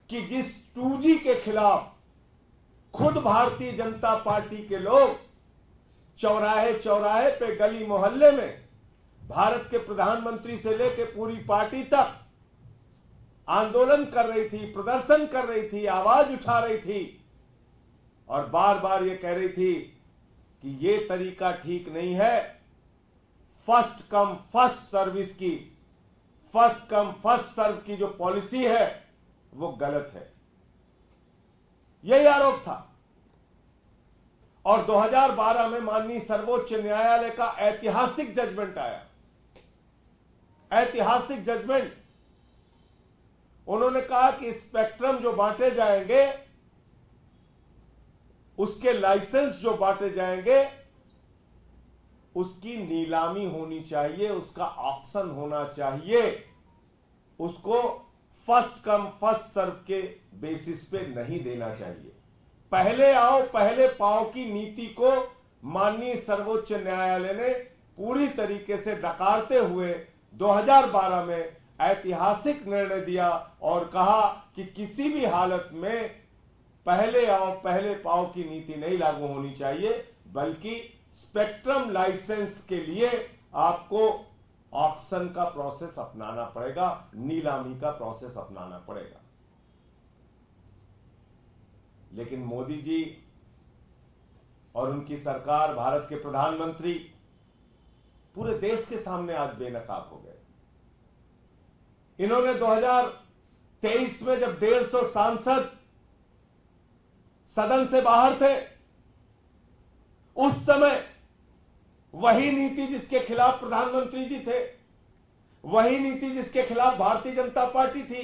कि जिस 2G के खिलाफ खुद भारतीय जनता पार्टी के लोग चौराहे चौराहे पे, गली मोहल्ले में भारत के प्रधानमंत्री से लेकर पूरी पार्टी तक आंदोलन कर रही थी, प्रदर्शन कर रही थी, आवाज उठा रही थी और बार बार ये कह रही थी कि ये तरीका ठीक नहीं है। फर्स्ट कम फर्स्ट सर्विस की, फर्स्ट कम फर्स्ट सर्व की जो पॉलिसी है वो गलत है, यही आरोप था। और 2012 में माननीय सर्वोच्च न्यायालय का ऐतिहासिक जजमेंट आया, ऐतिहासिक जजमेंट। उन्होंने कहा कि स्पेक्ट्रम जो बांटे जाएंगे, उसके लाइसेंस जो बांटे जाएंगे, उसकी नीलामी होनी चाहिए, उसका ऑक्शन होना चाहिए, उसको फर्स्ट कम फर्स्ट सर्व के बेसिस पे नहीं देना चाहिए। पहले आओ पहले पाओ की नीति को माननीय सर्वोच्च न्यायालय ने पूरी तरीके से नकारते हुए 2012 में ऐतिहासिक निर्णय दिया और कहा कि किसी भी हालत में पहले आओ पहले पाओ की नीति नहीं लागू होनी चाहिए, बल्कि स्पेक्ट्रम लाइसेंस के लिए आपको ऑक्शन का प्रोसेस अपनाना पड़ेगा, नीलामी का प्रोसेस अपनाना पड़ेगा। लेकिन मोदी जी और उनकी सरकार, भारत के प्रधानमंत्री पूरे देश के सामने आज बेनकाब हो गए। इन्होंने 2023 में जब 150 सांसद सदन से बाहर थे, उस समय वही नीति जिसके खिलाफ प्रधानमंत्री जी थे, वही नीति जिसके खिलाफ भारतीय जनता पार्टी थी,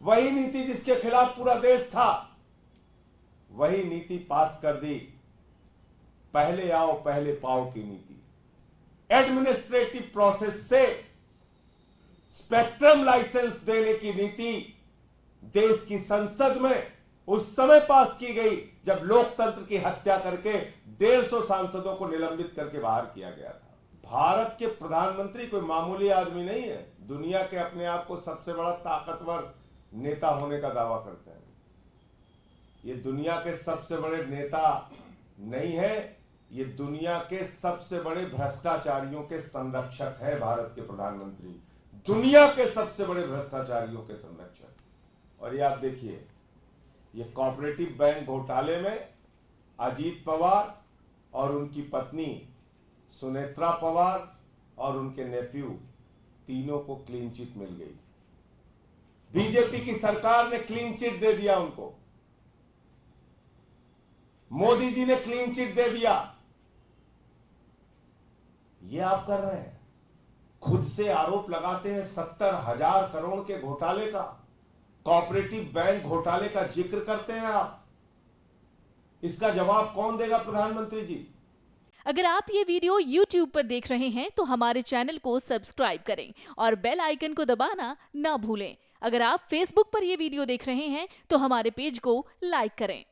वही नीति जिसके खिलाफ पूरा देश था, वही नीति पास कर दी, पहले आओ पहले पाओ की नीति। एडमिनिस्ट्रेटिव प्रोसेस से स्पेक्ट्रम लाइसेंस देने की नीति देश की संसद में उस समय पास की गई जब लोकतंत्र की हत्या करके 150 सांसदों को निलंबित करके बाहर किया गया था। भारत के प्रधानमंत्री कोई मामूली आदमी नहीं है, दुनिया के अपने आप को सबसे बड़ा ताकतवर नेता होने का दावा करते हैं। ये दुनिया के सबसे बड़े नेता नहीं है, ये दुनिया के सबसे बड़े भ्रष्टाचारियों के संरक्षक है भारत के प्रधानमंत्री, दुनिया के सबसे बड़े भ्रष्टाचारियों के संरक्षक। और ये आप देखिए, ये कोऑपरेटिव बैंक घोटाले में अजीत पवार और उनकी पत्नी सुनेत्रा पवार और उनके नेफ्यू तीनों को क्लीन चिट मिल गई। बीजेपी की सरकार ने क्लीन चिट दे दिया उनको, मोदी जी ने क्लीन चिट दे दिया। ये आप कर रहे हैं, खुद से आरोप लगाते हैं 70,000 करोड़ के घोटाले का, कोऑपरेटिव बैंक घोटाले का जिक्र करते हैं आप। इसका जवाब कौन देगा? प्रधानमंत्री जी। अगर आप ये वीडियो YouTube पर देख रहे हैं तो हमारे चैनल को सब्सक्राइब करें और बेल आइकन को दबाना ना भूलें। अगर आप Facebook पर ये वीडियो देख रहे हैं तो हमारे पेज को लाइक करें।